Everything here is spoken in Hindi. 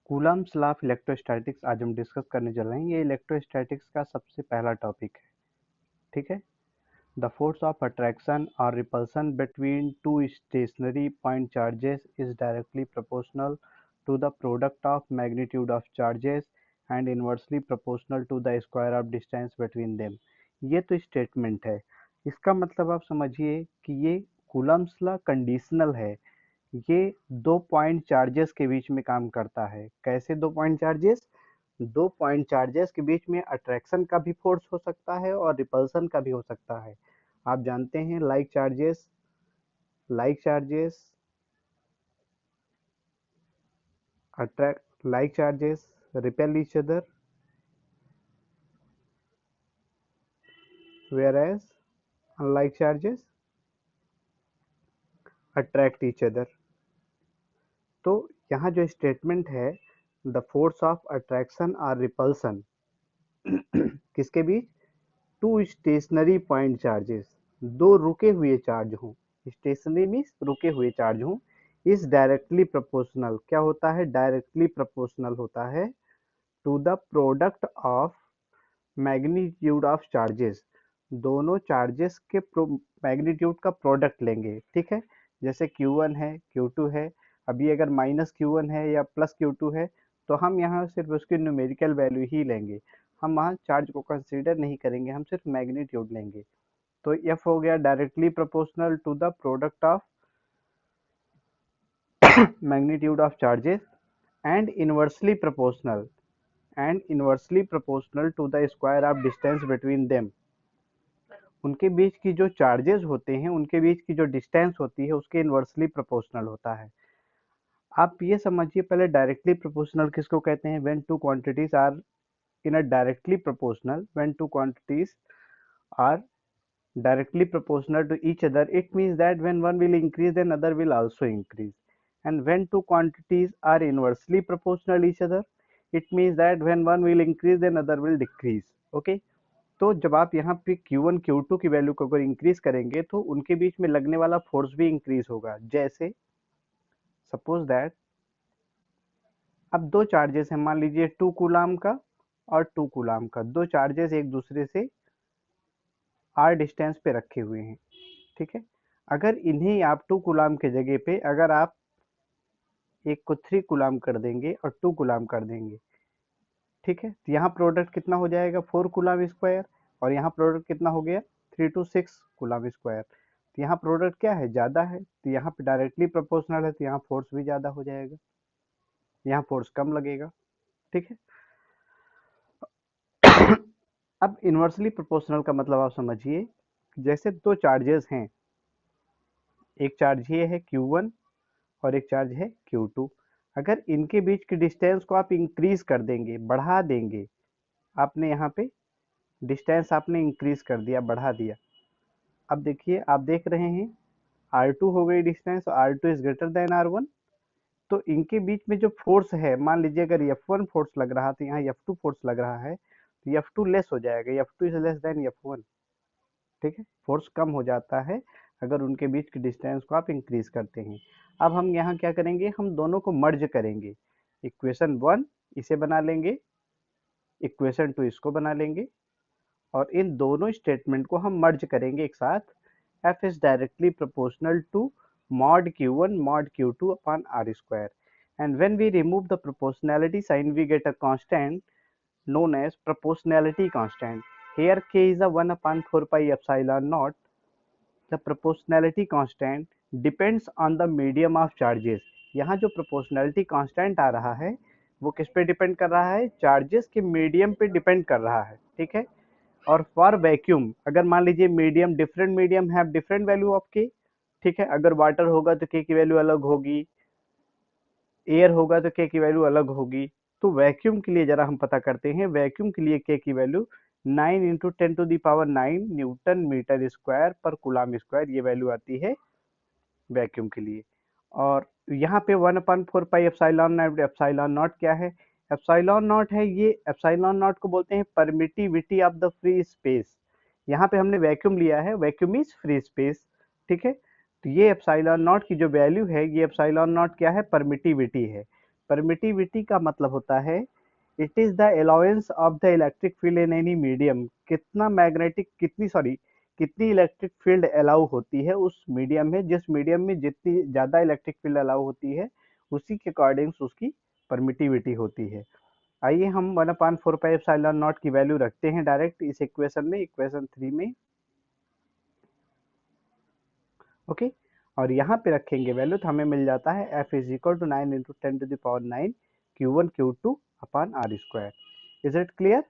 कूलम्ब्स लॉ ऑफ इलेक्ट्रोस्टैटिक्स आज हम डिस्कस करने चल रहे हैं। ये इलेक्ट्रोस्टैटिक्स का सबसे पहला टॉपिक है। ठीक है। द फोर्स ऑफ अट्रैक्शन और repulsion between two stationary point charges is directly proportional to the product of magnitude of charges and inversely proportional to the square of distance between them. ये तो स्टेटमेंट है। इसका मतलब आप समझिए कि ये कूलम्ब्स लॉ कंडीशनल है। ये दो पॉइंट चार्जेस के बीच में काम करता है। कैसे दो पॉइंट चार्जेस? दो पॉइंट चार्जेस के बीच में अट्रैक्शन का भी फोर्स हो सकता है और रिपल्सन का भी हो सकता है। आप जानते हैं like charges attract, like charges repel each other, whereas unlike charges attract each other। तो यहाँ जो स्टेटमेंट है, द फोर्स ऑफ अट्रैक्शन और रिपल्सन किसके बीच? टू स्टेशनरी पॉइंट चार्जेस, दो रुके हुए चार्ज हों। स्टेशनरी मीन्स रुके हुए चार्ज हों। इज डायरेक्टली प्रोपोर्शनल, क्या होता है? डायरेक्टली प्रोपोर्शनल होता है to the product of magnitude of charges. दोनों चार्जेस के मैग्नीट्यूड का प्रोडक्ट लेंगे। ठीक है। जैसे Q1 है, Q2 है। अभी अगर माइनस Q1 है या प्लस Q2 है तो हम यहाँ सिर्फ उसकी न्यूमेरिकल वैल्यू ही लेंगे। हम वहाँ चार्ज को कंसीडर नहीं करेंगे, हम सिर्फ मैग्नीट्यूड लेंगे। तो F हो गया directly proportional to the product of magnitude of charges and inversely proportional to the square of distance between them. उनके बीच की जो चार्जेस होते हैं, उनके बीच की जो डिस्टेंस होती है, उसके इनवर्सली प्रोपोर्शनल होता है। आप ये समझिए पहले डायरेक्टली प्रोपोर्शनल किसको कहते हैं? When two quantities are in a directly proportional, when two quantities are directly proportional to each other, it means that when one will increase then other will also increase. And when two quantities are inversely proportional each other, it means that when one will increase then other will decrease. Okay, तो जब आप यहाँ पे Q1 Q2 की वैल्यू को अगर इंक्रीज करेंगे तो उनके बीच में लगने वाला फोर्स भी इंक्रीज होगा। जैसे सपोज दैट अब दो चार्जेस हैं, मान लीजिए 2 कूलाम का और 2 कूलाम का। दो चार्जेस एक दूसरे से r डिस्टेंस पे रखे हुए हैं। ठीक है। अगर इन्हें आप 2 कूलाम के जगह पे अगर आप एक को 3 कूलाम कर देंगे और 2 कूलाम कर देंगे, ठीक है, तो यहाँ प्रोडक्ट कितना हो जाएगा? 4 कूलाम स्क्वायर। और यहाँ प्रोडक्ट कितना हो गया? 3 to 6 कूलाम स्क्वायर। तो यहाँ प्रोडक्ट क्या है? ज़्यादा है, तो यहाँ पे डायरेक्टली प्रोपोर्शनल है, तो यहाँ फोर्स भी ज़्यादा हो जाएगा, यहाँ फोर्स कम लगेगा। ठीक है। अब इन्वर्सली प्रोपोर्शनल का मतलब आप समझिए, जैसे दो चार्जेस हैं, एक चार्ज ये है Q1 और एक चार्ज है Q2। अगर इनके बीच की डिस्टेंस को आप इंक्रीज कर देंगे, बढ़ा देंगे, आपने यहाँ पे डिस्टेंस आपने इंक्रीज कर दिया, बढ़ा दिया। अब देखिए, आप देख रहे हैं R2 हो गई distance, R2 is greater than R1। तो इनके बीच में जो फोर्स है, मान लीजिए अगर F1 फोर्स लग रहा तो यहाँ F2 फोर्स लग रहा है, तो F2 लेस हो जाएगा, F2 is less than F1। ठीक है, फोर्स कम हो जाता है अगर उनके बीच की डिस्टेंस को आप इंक्रीज करते हैं। अब हम यहाँ क्या करेंगे? हम दोनों को मर्ज करेंगे। इक्वेशन 1 इसे बना लेंगे, इक्वेशन 2 इसको बना लेंगे, और इन दोनों स्टेटमेंट को हम मर्ज करेंगे एक साथ। F is directly proportional to mod Q1 mod Q2 upon R square, and when we remove the proportionality sign we get a constant known as proportionality constant. Here K is a 1 upon 4 pi epsilon naught. The proportionality constant depends on the medium of charges। यहाँ जो proportionality constant आ रहा है वो किस पे डिपेंड कर रहा है? चार्जेस के मीडियम पे डिपेंड कर रहा है। ठीक है। और फॉर वैक्यूम, अगर मान लीजिए medium, different medium have different value of के। ठीक है। अगर वाटर होगा तो के की वैल्यू अलग होगी, एयर होगा तो के की वैल्यू अलग होगी। तो वैक्यूम के लिए जरा हम पता करते हैं। वैक्यूम के लिए के की value 9 into 10⁻⁹ newton metre square पर कूलाम स्क्वायर, ये वैल्यू आती है वैक्यूम के लिए। और यहाँ पे 1/4 पाई एप्सिलॉन नॉट क्या है? एप्सिलॉन नॉट है, ये एप्सिलॉन नॉट को बोलते हैं permittivity of the free space. यहाँ पे हमने वैक्यूम लिया है, वैक्यूम इज फ्री स्पेस। ठीक है। तो ये एप्सिलॉन नॉट की जो वैल्यू है, ये एप्सिलॉन नॉट क्या है? परमिटिविटी है। परमिटिविटी का मतलब होता है it is the allowance of the electric field in any medium, कितनी इलेक्ट्रिक फील्ड अलाउ होती है उस मीडियम में, जिस मीडियम में जितनी ज़्यादा इलेक्ट्रिक फील्ड अलाउ होती है उसी के अकॉर्डिंग्स उसकी परमिटिविटी होती है। आइए हम 1/4 एप्सिलॉन नॉट की वैल्यू रखते हैं डायरेक्ट इस इक्वेशन में, इक्वेशन 3 में। ओके, और यहाँ पे रखेंगे वैल्यू तो हमें मिल जाता है F is equal to 9 into 10 to the power 9 Q1 Q2 upon R square. Is it clear?